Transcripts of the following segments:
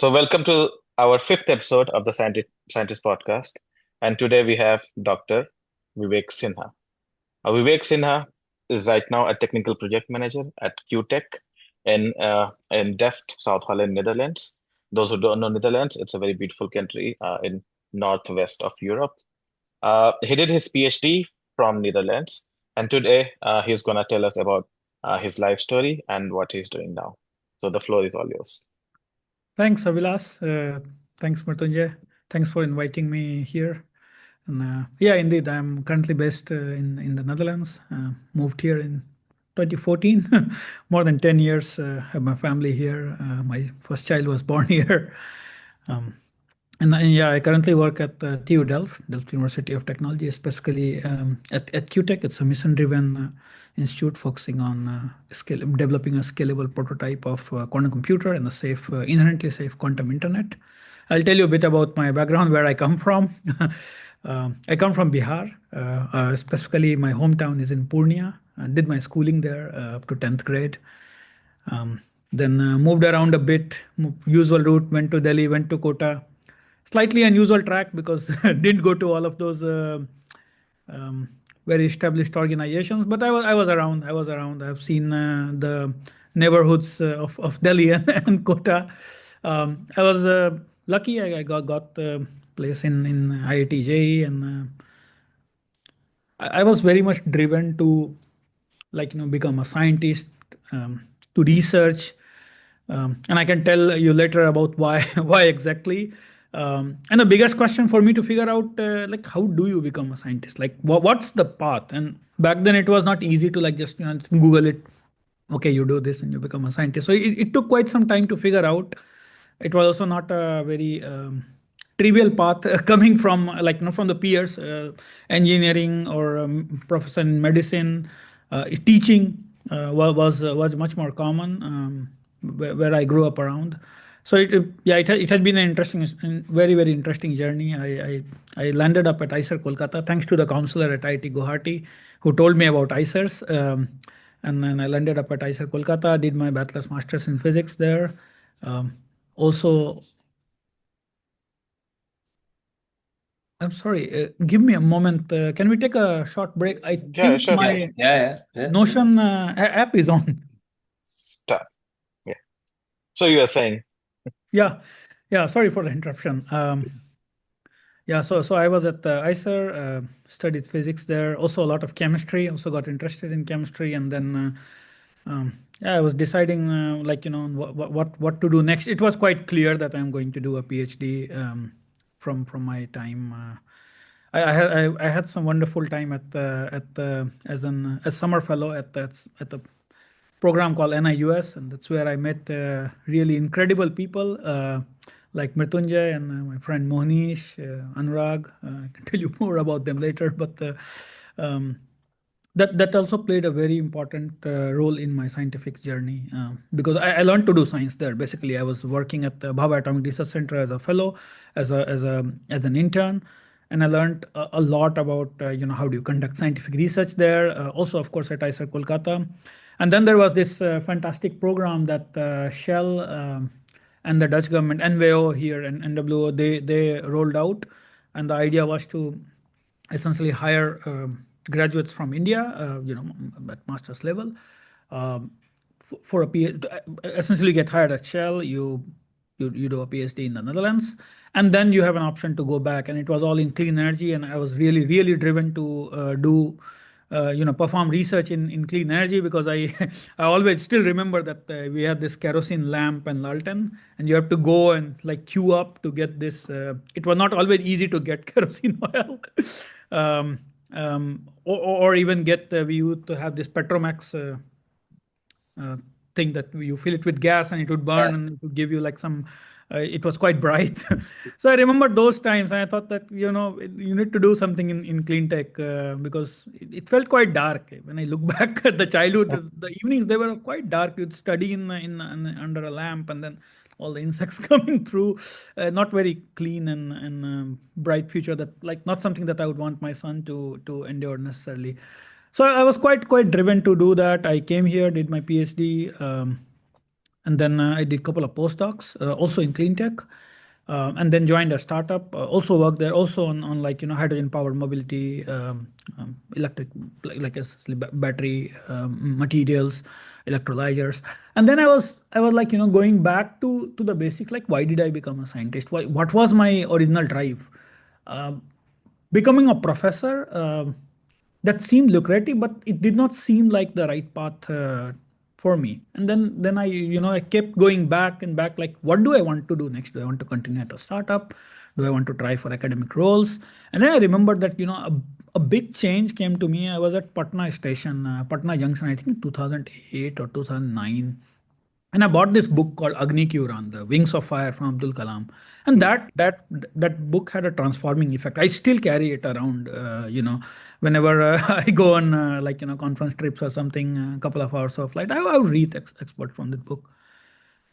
So, welcome to our fifth episode of the Scientist Podcast. And today we have Dr. Vivek Sinha. Vivek Sinha is right now a technical project manager at QTech in Delft, South Holland, Netherlands. Those who don't know Netherlands, it's a very beautiful country in northwest of Europe. He did his PhD from Netherlands, and today he's going to tell us about his life story and what he's doing now. So the floor is all yours. Thanks, Avilas. Thanks, Mrityunjay. Thanks for inviting me here. And yeah, indeed, I'm currently based in the Netherlands. Moved here in 2014, more than 10 years. Have my family here. My first child was born here. Um, and yeah, I currently work at TU Delft, Delft University of Technology, specifically at QTech. It's a mission-driven institute focusing on developing a scalable prototype of quantum computer and a safe, inherently safe quantum internet. I'll tell you a bit about my background, where I come from. I come from Bihar. Specifically, my hometown is in Purnia. I did my schooling there up to 10th grade. Then moved around a bit, usual route, went to Delhi, went to Kota. Slightly unusual track because didn't go to all of those um, very established organizations, but I was around. I was around. I've seen the neighborhoods of Delhi and Kota. I was lucky. I got the place in IIT JEE, and I was very much driven to become a scientist, to research, and I can tell you later about why why exactly. And the biggest question for me to figure out, how do you become a scientist? Like what's the path? And back then it was not easy to just Google it. Okay, you do this and you become a scientist. So it took quite some time to figure out. It was also not a very trivial path coming from from the peers, engineering or professor in medicine, teaching was much more common, where I grew up around. So yeah, it had been an interesting, very interesting journey. I landed up at ICER Kolkata thanks to the counselor at IIT Guwahati who told me about ICERs. And then I landed up at ICER Kolkata, did my bachelor's master's in physics there. Um, Also, I'm sorry, give me a moment. Can we take a short break? I Yeah, think sure. my Yeah. Notion app is on. Start. Yeah. So you are saying, Yeah, yeah. Sorry for the interruption. Yeah, so I was at ICER, studied physics there. Also a lot of chemistry. Also got interested in chemistry, and then yeah, I was deciding what to do next. It was quite clear that I'm going to do a PhD from my time. I had some wonderful time as summer fellow at the program called NIUS, and that's where I met really incredible people like Mrityunjay and my friend Mohnish, Anurag. I can tell you more about them later, but um, that also played a very important role in my scientific journey, because I learned to do science there. Basically, I was working at the Bhabha Atomic Research Center as a fellow, as an intern, and I learned a lot about how do you conduct scientific research there. Also, of course, at IISER Kolkata, and then there was this fantastic program that Shell and the Dutch government, NWO here and NWO, they rolled out, and the idea was to essentially hire graduates from India, at master's level, um, for a PhD, essentially get hired at Shell. You do a PhD in the Netherlands, and then you have an option to go back. And it was all in clean energy, and I was really driven to do. Perform research in clean energy because I I always still remember that we had this kerosene lamp and lantern, and you have to go and queue up to get this. It was not always easy to get kerosene oil, um, or even get. We used to have this Petromax uh, thing that you fill it with gas and it would burn and it would give you some. It was quite bright. So I remember those times and I thought that you need to do something in clean tech, because it felt quite dark when I look back at the childhood. The evenings, they were quite dark. You'd study under a lamp, and then all the insects coming through. Not very clean and bright future, that not something that I would want my son to endure necessarily. So I was quite driven to do that. I came here, did my PhD, and then I did a couple of postdocs, also in clean tech, and then joined a startup. Also worked there, also on like hydrogen powered mobility, electric, like essentially battery materials, electrolyzers. And then I was like going back to the basics, like why did I become a scientist? What was my original drive? Um, Becoming a professor, that seemed lucrative, but it did not seem like the right path for me. And then I kept going back and back, like what do I want to do next? Do I want to continue at a startup? Do I want to try for academic roles? And then I remembered that a big change came to me. I was at Patna station, Patna Junction, I think in 2008 or 2009, and I bought this book called Agni Ki Udan, The Wings of Fire from Abdul Kalam, and Hmm. that book had a transforming effect. I still carry it around, whenever I go on like conference trips or something, a couple of hours of flight, I would read expert from that book,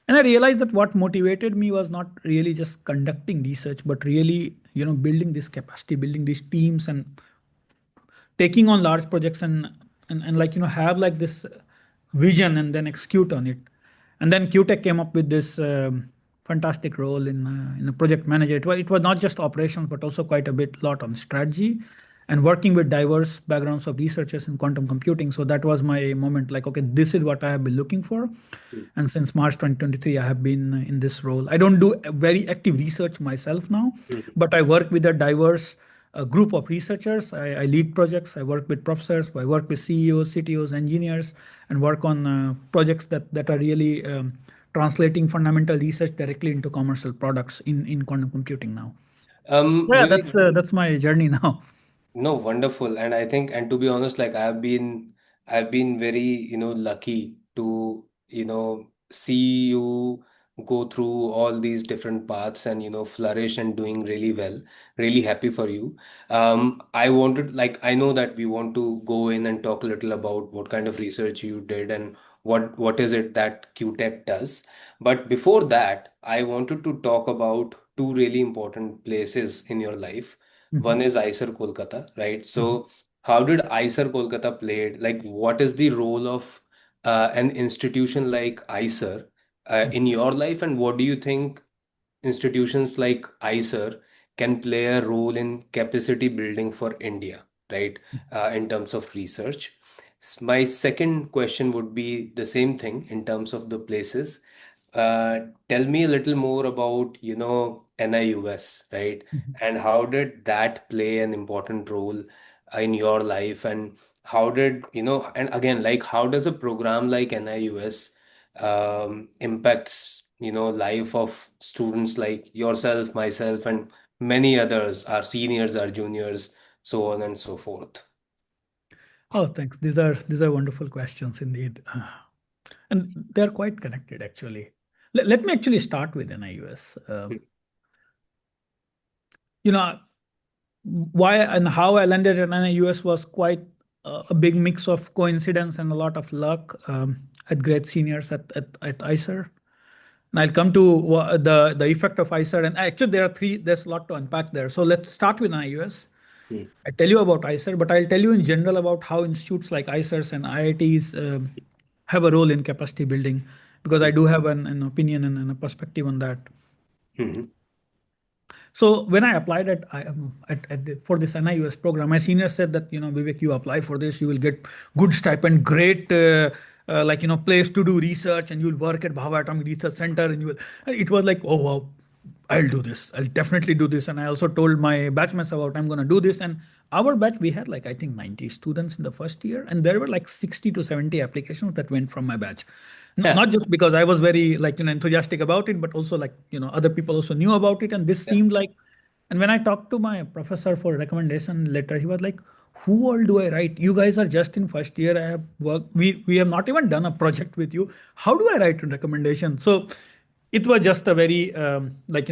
and I realized that what motivated me was not really just conducting research, but really building this capacity, building these teams, and taking on large projects, and like have like this vision and then execute on it. And then QTech came up with this fantastic role in a project manager. It was not just operations but also quite a bit lot on strategy and working with diverse backgrounds of researchers in quantum computing. So that was my moment, like okay, this is what I have been looking for. Hmm. And since March 2023 I have been in this role. I don't do very active research myself now, Hmm. but I work with a diverse group of researchers. I lead projects. I work with professors. I work with CEOs, CTOs, engineers, and work on projects that are really translating fundamental research directly into commercial products in quantum computing now. Yeah, Vivek, that's my journey now. no, wonderful. And I think, and to be honest, like I've been very, lucky to, see you go through all these different paths and, flourish and doing really well. Really happy for you. I wanted, like, I know that we want to go in and talk a little about what kind of research you did and what is it that QTech does. But before that, I wanted to talk about two really important places in your life. Mhm, One is ICER Kolkata, right? mhm, So, how did ICER Kolkata played? Like, what is the role of an institution like ICER mhm. in your life, and what do you think institutions like ICER can play a role in capacity building for India, right? In terms of research. My second question would be the same thing in terms of the places. Tell me a little more about, NIUS, right? Mhm. And how did that play an important role in your life? And how did, and again, like, how does a program like NIUS impacts, life of students like yourself, myself, and many others, our seniors, our juniors, so on and so forth. Oh, thanks. These are wonderful questions indeed, and they're quite connected actually. Let me actually start with NIUS. You know, why and how I landed in NIUS was quite a big mix of coincidence and a lot of luck. At great seniors at ICER. And I'll come to the effect of ICER. And actually, there's a lot to unpack there. So let's start with NIUS. Hmm. I tell you about ICER, but I'll tell you in general about how institutes like ICERs and IITs have a role in capacity building, because I Hmm. do have an opinion and a perspective on that. Hmm. So when I applied for this NIUS program, my senior said that Vivek, you apply for this, you will get good stipend, great like place to do research, and you'll work at Bhava Atomic Research Center, and you will. And it was like, oh wow, I'll do this. I'll definitely do this. And I also told my batchmates about I'm going to do this. And our batch, we had like I think 90 students in the first year, and there were like 60 to 70 applications that went from my batch. No, Yeah. not just because I was very like enthusiastic about it, but also like other people also knew about it, and this Yeah. seemed like. And when I talked to my professor for recommendation letter, he was like, "Who all do I write? You guys are just in first year. I have worked. We have not even done a project with you. How do I write a recommendation?" So it was just a very like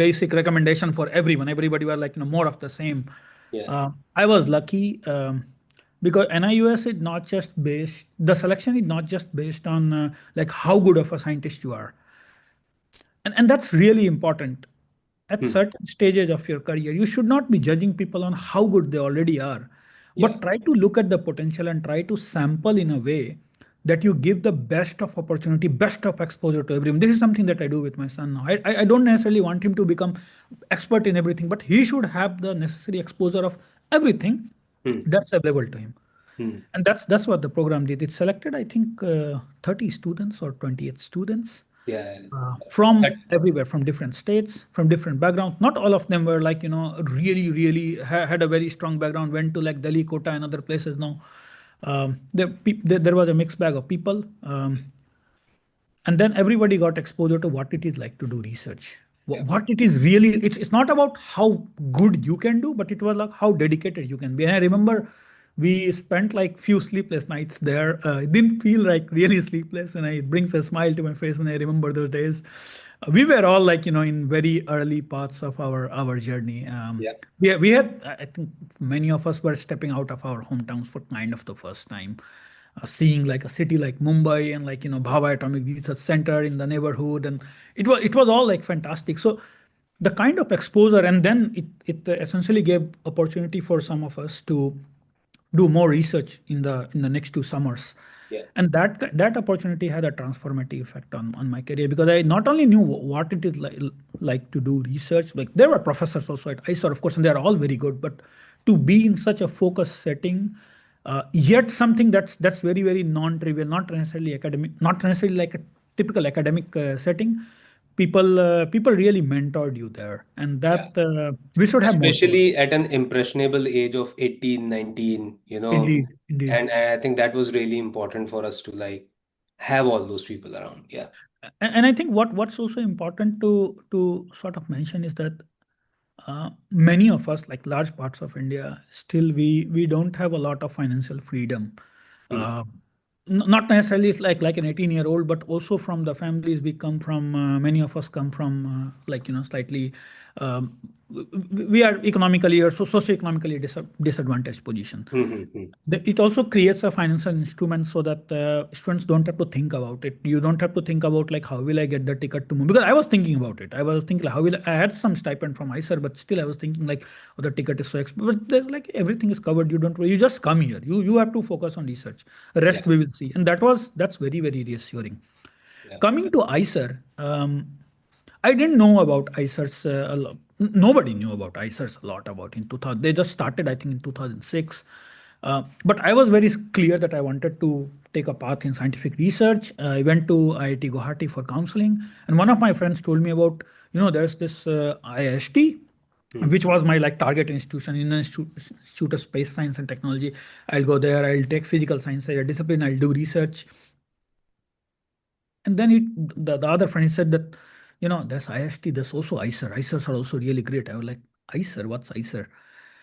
basic recommendation for everyone. Everybody was like more of the same. Yeah. I was lucky because NIUS is not just based. The selection is not just based on like how good of a scientist you are, and that's really important. At Hmm. certain stages of your career, you should not be judging people on how good they already are, Yeah. but try to look at the potential and try to sample in a way that you give the best of opportunity, best of exposure to everyone. This is something that I do with my son now. I don't necessarily want him to become expert in everything, but he should have the necessary exposure of everything Hmm. that's available to him. Hmm. And that's what the program did. It selected, I think, 30 students or 28 students Yeah. That, from everywhere, from different states, from different backgrounds. Not all of them were like, really, really had a very strong background, went to like Delhi, Kota, and other places. No, there was a mixed bag of people. And then everybody got exposure to what it is like to do research. yeah. What it is really, it's not about how good you can do, but it was like how dedicated you can be. And I remember we spent like few sleepless nights there. It didn't feel like really sleepless, and it brings a smile to my face when I remember those days. We were all like, in very early parts of our journey. Yeah. We had, I think many of us were stepping out of our hometowns for kind of the first time, seeing like a city like Mumbai and like, Bhava Atomic Research Center in the neighborhood, and it was all like fantastic. So the kind of exposure, and then it essentially gave opportunity for some of us to do more research in the next 2 summers. Yeah. And that opportunity had a transformative effect on my career, because I not only knew what it is like to do research. Like there were professors also at ISOR, of course, and they are all very good, but to be in such a focused setting, yet something that's very, very non-trivial, not necessarily academic, not necessarily like a typical academic setting. People really mentored you there, and Yeah. that we should have more course. Especially at an impressionable age of 18, 19, Indeed, indeed. and I think that was really important for us to like have all those people around. Yeah. And I think what's also important to sort of mention is that many of us, like large parts of India, still we don't have a lot of financial freedom. Hmm. Uh, Not necessarily it's like an 18-year-old, but also from the families we come from. Many of us come from like, slightly, um, we are economically or socioeconomically disadvantaged position. Hmm. Hmm. Hmm. It also creates a financial instrument so that students don't have to think about it. You don't have to think about like how will I get the ticket to move, because I was thinking about it. I was thinking like, how will I had some stipend from ISER, but still I was thinking like, oh, the ticket is so expensive. But there's like everything is covered. You don't, you just come here. You have to focus on research. The Yeah. rest we will see. And that's very, very reassuring. Yeah. Coming to ISER, I didn't know about ISERs a lot. Nobody knew about ISERs a lot about in 2000. They just started, I think, in 2006. But I was very clear that I wanted to take a path in scientific research. I went to IIT Guwahati for counseling, and one of my friends told me about, there's this IST, Hmm. which was my like target institution in Institute of Space Science and Technology. I'll go there. I'll take physical science as a discipline. I'll do research. And then the other friend said that, there's IST, there's also ISER. ISERs are also really great. I was like, ISER, what's ISER?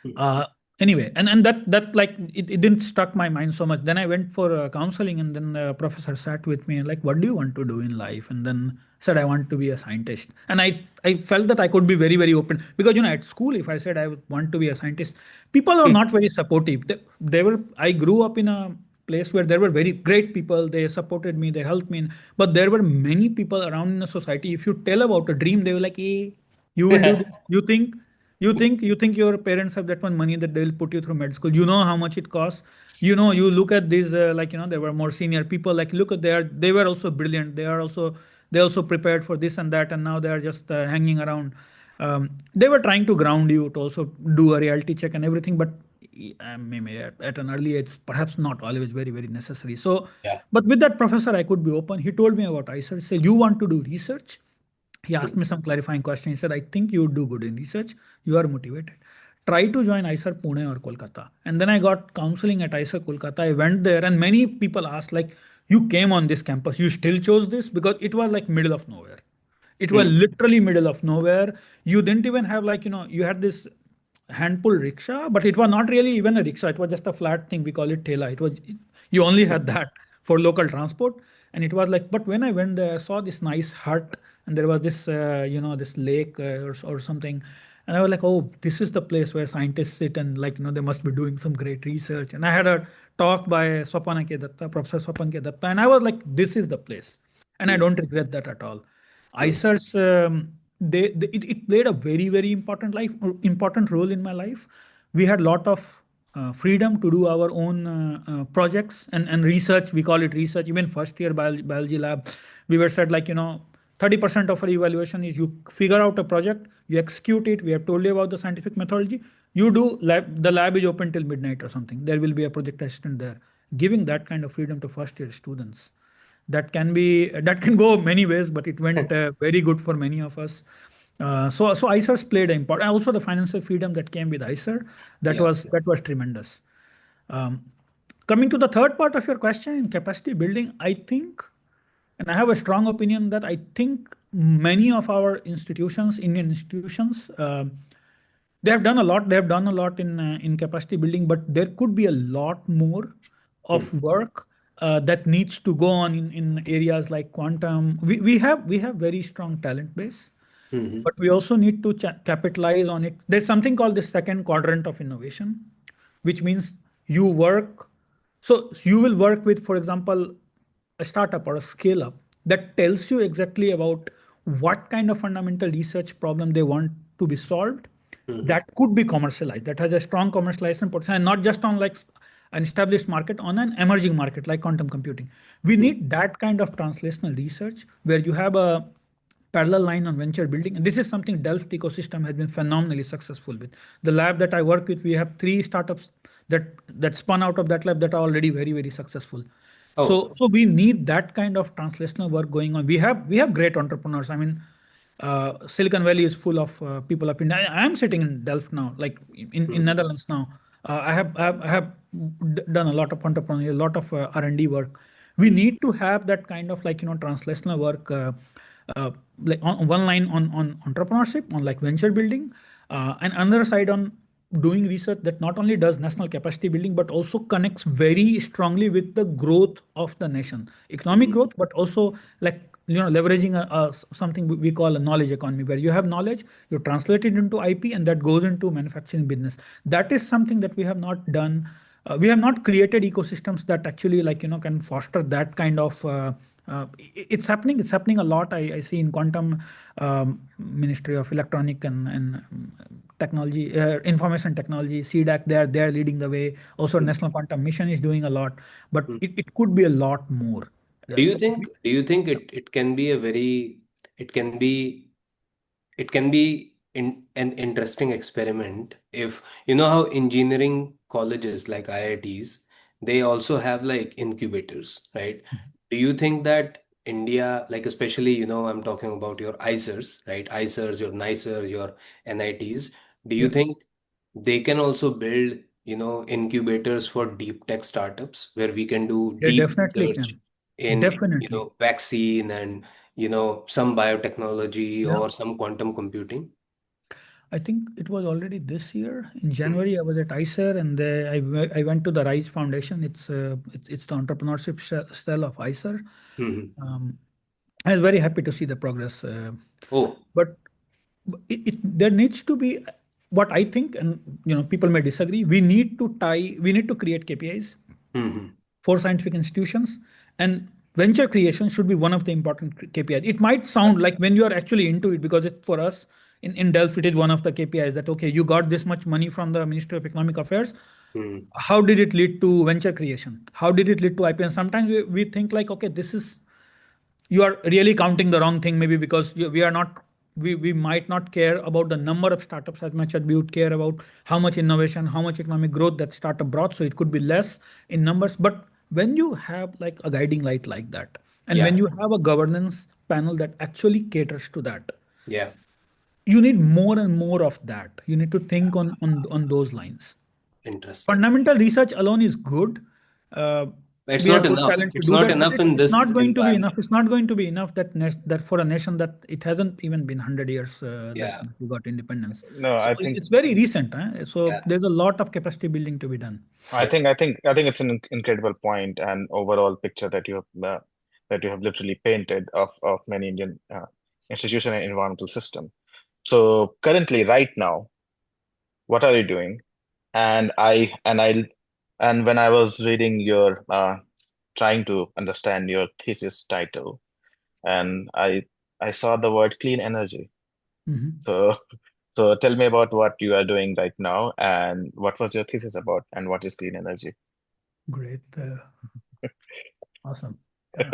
Hmm. Uh, anyway, and that like it didn't stuck my mind so much. Then I went for counseling, and then the professor sat with me and like, what do you want to do in life? And then said I want to be a scientist. And I felt that I could be very, very open, because at school, if I said I would want to be a scientist, people are Hmm. not very supportive. They were I grew up in a place where there were very great people. They supported me, they helped me, but there were many people around in the society. If you tell about a dream, they were like, hey, you will do this. You think your parents have that much money that they'll put you through med school? You know how much it costs. You look at these like, there were more senior people, like, look at they were also brilliant. They also prepared for this and that, and now they are just hanging around. They were trying to ground you to also do a reality check and everything, but maybe at an early age, perhaps not always very, very necessary. So, Yeah. but with that professor, I could be open. He told me about ISER. He said, you want to do research? He asked Hmm. me some clarifying questions. He said, I think you would do good in research. You are motivated. Try to join ISER Pune or Kolkata. And then I got counseling at ISER Kolkata. I went there, and many people asked, like, you came on this campus, you still chose this? Because it was like middle of nowhere. It was Hmm. literally middle of nowhere. You didn't even have like, you had this hand pull rickshaw, but it was not really even a rickshaw. It was just a flat thing. We call it thela. You only had that for local transport. And it was like, but when I went there, I saw this nice hut, and there was this, this lake or something. And I was like, oh, this is the place where scientists sit, and like, they must be doing some great research. And I had a talk by Swapana K. Datta, Professor Swapan K. Datta, and I was like, this is the place. And I Hmm. don't regret that at all. Hmm. ICERs, it played a very, very important role in my life. We had a lot of freedom to do our own projects and research. We call it research. Even first year biology lab, we were said, like, 30% of our evaluation is you figure out a project, you execute it. We have told you about the scientific methodology. You do lab, the lab is open till midnight or something. There will be a project assistant there, giving that kind of freedom to first year students. That can go many ways, but it went very good for many of us. So ICERs played an important. Also, the financial freedom that came with ICER, Yeah. that was tremendous. Um, Coming to the third part of your question in capacity building, I think, and I have a strong opinion that I think many of our institutions, Indian institutions, they have done a lot. They have done a lot in capacity building, but there could be a lot more of Hmm. work that needs to go on in areas like quantum. We have very strong talent base, Hmm. but we also need to capitalize on it. There's something called the second quadrant of innovation, which means you work. So you will work with, for example, a startup or a scale up that tells you exactly about what kind of fundamental research problem they want to be solved, Hmm. that could be commercialized, that has a strong commercialization potential, and not just on like an established market, on an emerging market like quantum computing. We Hmm. need that kind of translational research where you have a parallel line on venture building. And this is something Delft ecosystem has been phenomenally successful with. The lab that I work with, we have three startups that spun out of that lab that are already very, very successful. Oh. So we need that kind of translational work going on. We have great entrepreneurs. I mean, Silicon Valley is full of people up in. I am sitting in Delft now, like in Hmm. Netherlands now. I have done a lot of entrepreneurial, a lot of R&D work. We need to have that kind of, like, translational work, uh, like on one line on entrepreneurship, on like venture building, and another side on doing research that not only does national capacity building but also connects very strongly with the growth of the nation, economic Hmm. growth, but also, like, leveraging something we call a knowledge economy, where you have knowledge, you translate it into IP, and that goes into manufacturing business. That is something that we have not done. We have not created ecosystems that actually, like, can foster that kind of. It's happening. It's happening a lot. I see in quantum, Ministry of Electronic and Technology, Information Technology, CDAC. They are leading the way. Also, Hmm. National Quantum Mission is doing a lot, but Hmm. it could be a lot more. Do you think it can be it can be an interesting experiment if you know how engineering colleges like IITs, they also have like incubators, right? Do you think that India, like especially, I'm talking about your ICERs, right? ICERs, your NICERs, your NITs, do you Yep, think they can also build, incubators for deep tech startups where we can do they deep definitely research can. in, Definitely. vaccine and, some biotechnology Yeah. or some quantum computing? I think it was already this year in Hmm. January. I was at ICER, and I went to the Rise Foundation. It's the entrepreneurship cell of ICER. Hmm. Um, I was very happy to see the progress. Oh. But there needs to be, what I think, and people may disagree. We need to create KPIs Hmm. for scientific institutions, and venture creation should be one of the important KPIs. It might sound like when you are actually into it, because it's for us in Delft, it is one of the KPIs that, okay, you got this much money from the Ministry of Economic Affairs. Hmm. How did it lead to venture creation? How did it lead to IP? And sometimes we think like, okay, this is, you are really counting the wrong thing, maybe, because we are not, we might not care about the number of startups as much as we would care about how much innovation, how much economic growth that startup brought. So it could be less in numbers, but when you have like a guiding light like that, and when Yeah. you have a governance panel that actually caters to that, Yeah. you need more and more of that. You need to think on those lines. Interesting. Fundamental research alone is good. Uh, It's we have not good enough. talent to It's do not that, but enough in it's this not going to be enough. environment. It's not going to be enough that for a nation that it hasn't even been 100 years that Yeah. we got independence. No, So I think it's very recent. Huh? So Yeah. there's a lot of capacity building to be done. I think it's an incredible point and overall picture that you have literally painted of many Indian institution and environmental system. So currently, right now, what are you doing? And when I was reading your trying to understand your thesis title, and I saw the word clean energy. Mhm. So So tell me about what you are doing right now and what was your thesis about and what is clean energy? Great. Awesome. Yeah.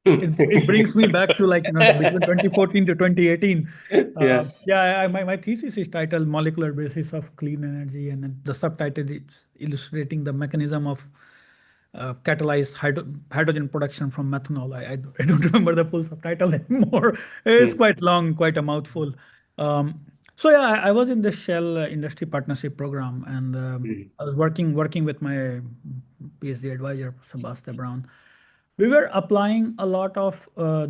It brings me back to the between 2014 to 2018. Yeah. Yeah, my thesis is titled Molecular Basis of Clean Energy, and then the subtitle is illustrating the mechanism of catalyzed hydrogen production from methanol. I don't remember the full subtitle anymore. It's Hmm. quite long, quite a mouthful. So yeah, I was in the Shell industry partnership program, and Hmm. I was working with my PhD advisor, Sebastian Brown. We were applying a lot of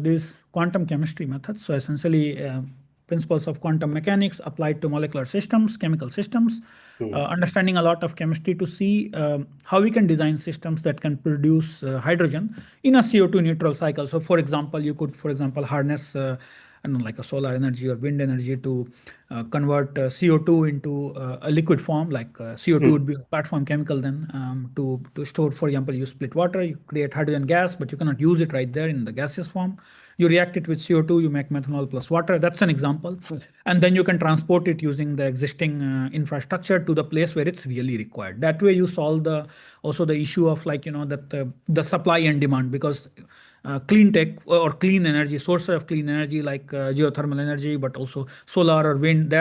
these quantum chemistry methods. So essentially, principles of quantum mechanics applied to molecular systems, chemical systems, Hmm. understanding a lot of chemistry to see how we can design systems that can produce hydrogen in a CO2 neutral cycle. So, for example, you could, for example, harness I don't know, like a solar energy or wind energy to convert CO2 into a liquid form, like CO2 would Hmm. be a platform chemical then to store, for example, you split water, you create hydrogen gas, but you cannot use it right there in the gaseous form. You react it with CO2, you make methanol plus water. That's an example. And then you can transport it using the existing infrastructure to the place where it's really required. That way you solve the also the issue of that the supply and demand, because clean tech or clean energy, sources of clean energy like geothermal energy, but also solar or wind,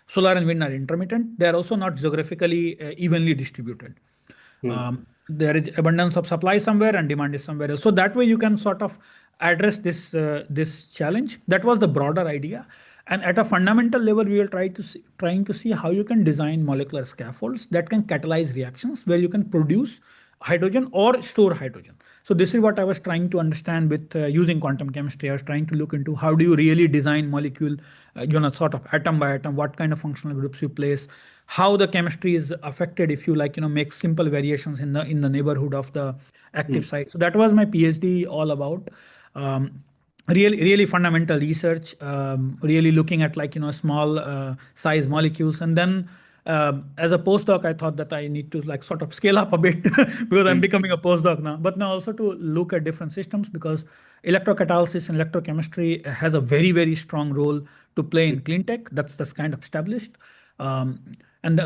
solar and wind are intermittent. They are also not geographically evenly distributed. Hmm. There is abundance of supply somewhere and demand is somewhere else. So that way you can sort of address this challenge. That was the broader idea. And at a fundamental level, we will trying to see how you can design molecular scaffolds that can catalyze reactions where you can produce hydrogen or store hydrogen. So this is what I was trying to understand with using quantum chemistry. I was trying to look into how do you really design molecule, sort of atom by atom, what kind of functional groups you place, how the chemistry is affected if you make simple variations in the neighborhood of the active Hmm. site. So that was my PhD all about. Really fundamental research, really looking at small size molecules. And then as a postdoc, I thought that I need to sort of scale up a bit because I'm Hmm. becoming a postdoc now, but now also to look at different systems, because electrocatalysis and electrochemistry has a very strong role to play in clean tech. That's kind of established. um,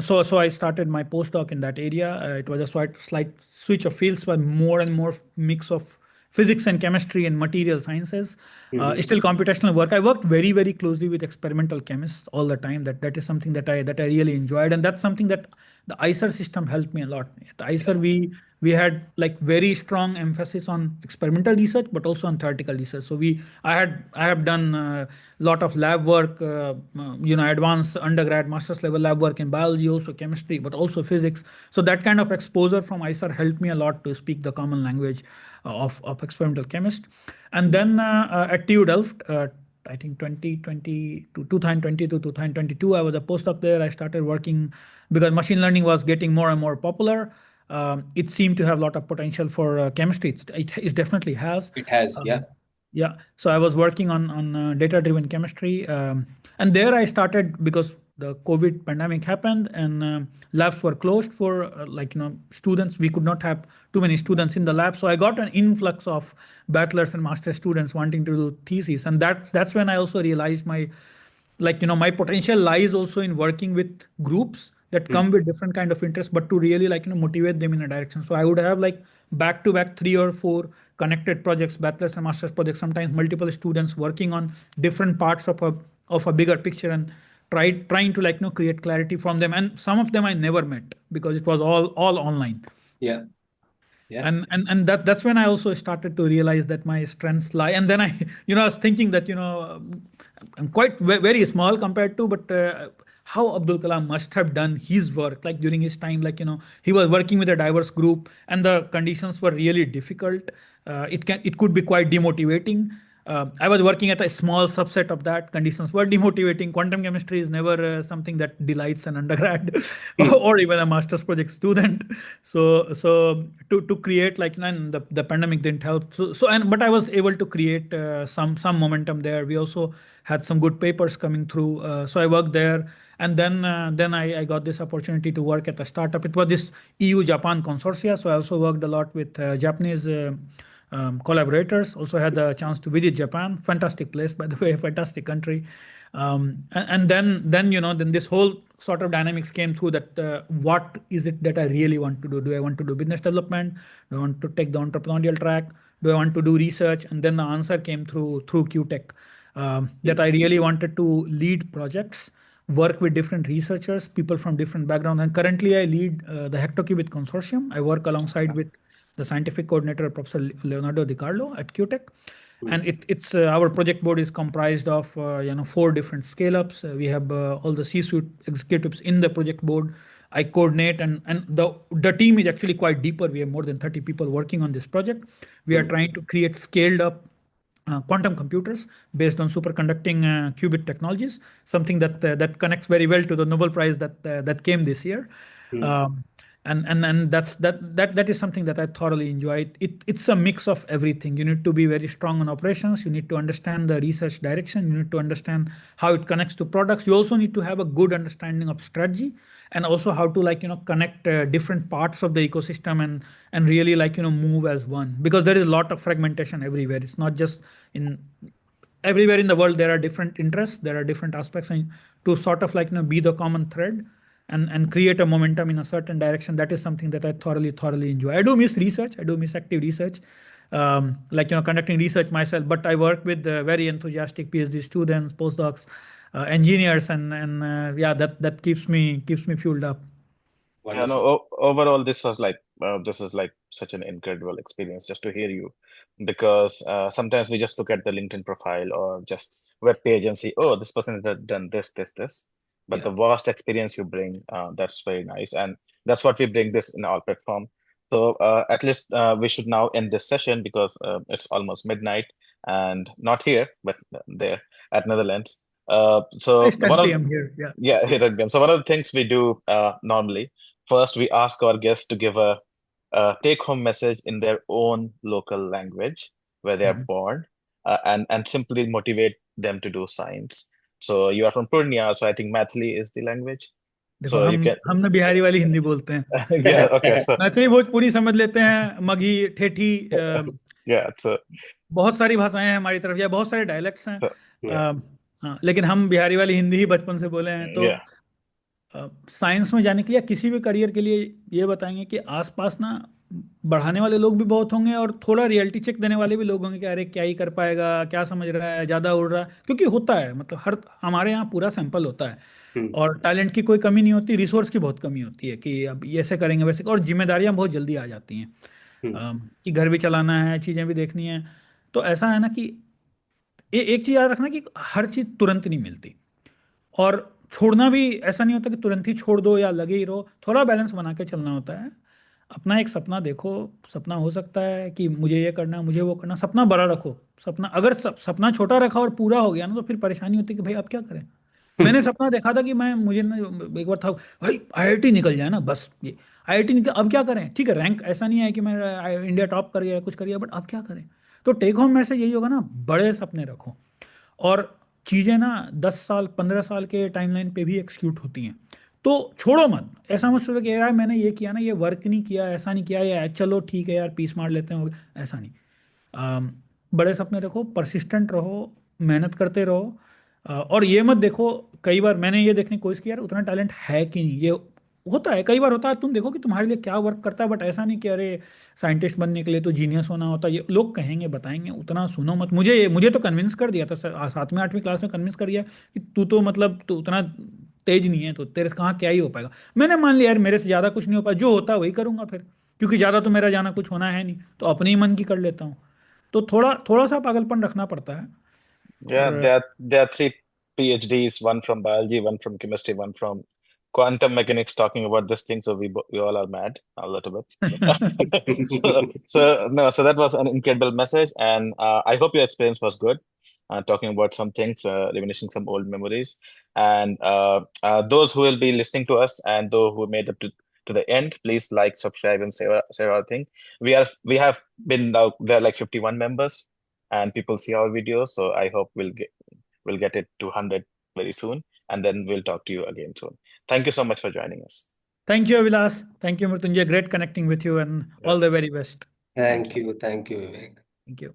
so I started my postdoc in that area. It was a slight switch of fields, but more and more mix of physics and chemistry and material sciences. Hmm. Still computational work. I worked very closely with experimental chemists all the time. That is something that I really enjoyed, and that's something that the ICER system helped me a lot. At ICER, we had like very strong emphasis on experimental research, but also on theoretical research. So I have done a lot of lab work, advanced undergrad, master's level lab work in biology, also chemistry, but also physics. So that kind of exposure from ICER helped me a lot to speak the common language of experimental chemist. And then at TU Delft, I think 2020 to 2020 to 2022, I was a postdoc there. I started working because machine learning was getting more and more popular. It seemed to have a lot of potential for chemistry. It definitely has. It has. Yeah. Um, yeah, so I was working on data-driven chemistry, and there I started because the COVID pandemic happened and labs were closed for students. We could not have too many students in the lab, so I got an influx of bachelor's and master's students wanting to do theses, and that's when I also realized my potential lies also in working with groups that Hmm. come with different kind of interests, but to really motivate them in a direction. So I would have like back to back 3 or 4 connected projects, bachelor's and master's projects, sometimes multiple students working on different parts of a bigger picture, and trying to create clarity from them. And some of them I never met because it was all online. Yeah. Yeah. And that's when I also started to realize that my strengths lie. And then I I was thinking that I'm quite very small compared to, but how Abdul Kalam must have done his work like during his time, he was working with a diverse group and the conditions were really difficult. It could be quite demotivating. I was working at a small subset of that. Conditions were demotivating. Quantum chemistry is never something that delights an undergrad Hmm. or even a master's project student. So to create and the pandemic didn't help. But I was able to create some momentum there. We also had some good papers coming through. So I worked there, and then I got this opportunity to work at a startup. It was this EU Japan consortia. So I also worked a lot with Japanese collaborators. Also had the chance to visit Japan. Fantastic place, by the way, fantastic country. And then then this whole sort of dynamics came through that what is it that I really want to do? Do I want to do business development? Do I want to take the entrepreneurial track? Do I want to do research? And then the answer came through QTech, that I really wanted to lead projects, work with different researchers, people from different backgrounds. And currently, I lead the Hectokubit Consortium. I work alongside with the scientific coordinator, Professor Leonardo Di Carlo at QTech. And it's our project board is comprised of 4 different scale-ups. We have all the C-suite executives in the project board. I coordinate, and the team is actually quite deeper. We have more than 30 people working on this project. We are trying to create scaled up quantum computers based on superconducting qubit technologies, something that connects very well to the Nobel Prize that came this year. Um, and that is something that I thoroughly enjoy. It's a mix of everything. You need to be very strong on operations. You need to understand the research direction. You need to understand how it connects to products. You also need to have a good understanding of strategy, and also how to connect different parts of the ecosystem and really move as one, because there is a lot of fragmentation everywhere. It's not just in everywhere in the world. There are different interests, there are different aspects, and to sort of be the common thread and create a momentum in a certain direction, that is something that I thoroughly enjoy. I do miss research, I do miss active research, conducting research myself, but I work with very enthusiastic PhD students, postdocs, engineers, and yeah, that keeps me fueled up. Yeah, no, Wonderful. overall, this is like such an incredible experience just to hear you, because sometimes we just look at the LinkedIn profile or just web page and see, oh, this person has done this. But the Yeah. vast experience you bring, that's very nice, and that's what we bring this in our platform. So at least we should now end this session because it's almost midnight, and not here, but there at Netherlands. So It's one 10 of p.m. here. Yeah. Yeah, here at BIM. So one of the things we do normally, first we ask our guests to give a take-home message in their own local language where they are Mhm. born, and simply motivate them to do science. So you are from Purnia, so I think Mathili is the language. देखो, So you हम can, हम ना बिहारी वाली हिंदी बोलते हैं। yeah, okay. So Maithili Bhojpuri समझ लेते हैं, मगही, ठेठी, yeah, so, बहुत सारी भाषाएं हैं हमारी तरफ, या बहुत सारे डायलेक्ट्स हैं। so Yeah. हाँ, लेकिन हम बिहारी वाली हिंदी ही बचपन से बोले हैं। तो yeah, साइंस में जाने के लिए, किसी भी करियर के लिए, ये बताएंगे कि आसपास ना बढ़ाने वाले लोग भी बहुत होंगे, और थोड़ा रियलिटी चेक देने वाले भी लोग होंगे कि अरे क्या ही कर पाएगा, क्या समझ रहा है, ज़्यादा उड़ रहा है। क्योंकि होता है, मतलब हर हमारे यहाँ पूरा सैंपल होता है, Hmm. और टैलेंट की कोई कमी नहीं होती, रिसोर्स की बहुत कमी होती है कि अब ये ऐसे करेंगे वैसे, और जिम्मेदारियां बहुत जल्दी आ जाती हैं। Hmm. कि घर भी चलाना है, चीज़ें भी देखनी है। तो ऐसा है ना कि एक चीज़ याद रखना कि हर चीज़ तुरंत नहीं मिलती, और छोड़ना भी ऐसा नहीं होता कि तुरंत ही छोड़ दो या लगे ही रहो। थोड़ा बैलेंस बना के चलना होता है। अपना एक सपना देखो। सपना हो सकता है कि मुझे ये करना, मुझे वो करना। सपना बड़ा रखो। सपना अगर सपना छोटा रखा और पूरा हो गया ना, तो फिर परेशानी होती है कि भाई अब क्या करें। मैंने सपना देखा था कि मैं मुझे ना एक बार था, भाई आईआईटी निकल जाए ना बस, ये आईआईटी निकल, अब क्या करें। ठीक है, रैंक ऐसा नहीं है कि मैं इंडिया टॉप कर गया, कुछ कर गया, बट अब क्या करें। तो टेक होम मैसेज यही होगा ना, बड़े सपने रखो। और चीज़ें ना 10 साल 15 साल के टाइमलाइन पे भी एक्सिक्यूट होती हैं। तो छोड़ो मत, ऐसा मत सोचो कि यार मैंने ये किया ना, ये वर्क नहीं किया, ऐसा नहीं किया, या चलो ठीक है यार पीस मार लेते हैं, ऐसा नहीं। अम, बड़े सपने रखो, परसिस्टेंट रहो, मेहनत करते रहो। और ये मत देखो, कई बार मैंने ये देखने की कोशिश की यार उतना टैलेंट है कि नहीं। ये होता है, कई बार होता है, तुम देखो कि तुम्हारे लिए क्या वर्क करता है, बट ऐसा नहीं कि अरे साइंटिस्ट बनने के लिए तो जीनियस होना होता है। ये लोग कहेंगे, बताएंगे, उतना सुनो मत। मुझे तो कन्विंस कर दिया था सर, 7वीं 8वीं क्लास में कन्विंस कर दिया कि तू तो मतलब तू उतना तेज नहीं है, तो तेरे से कहाँ क्या ही हो पाएगा। मैंने मान लिया यार मेरे से ज़्यादा कुछ नहीं हो पाया, जो होता है वही करूंगा फिर, क्योंकि ज़्यादा तो मेरा जाना कुछ होना है नहीं, तो अपने ही मन की कर लेता हूँ। तो थोड़ा थोड़ा सा पागलपन रखना पड़ता है। yeah. और There are three PhDs, one from biology, one from chemistry, one from quantum mechanics, talking about this thing. So we all are mad a little bit. So that was an incredible message, and I hope your experience was good. Talking about some things, reminiscing some old memories, and those who will be listening to us and those who made it to the end, please like, subscribe, and share our thing. We have been now there are like 51 members, and people see our videos. So I hope we'll get it to 100 very soon, and then we'll talk to you again soon. Thank you so much for joining us. Thank you Abhilash, thank you Mrityunjay, great connecting with you, and Yeah, all the very best. thank Thank you. you. Thank you, Vivek. Thank you.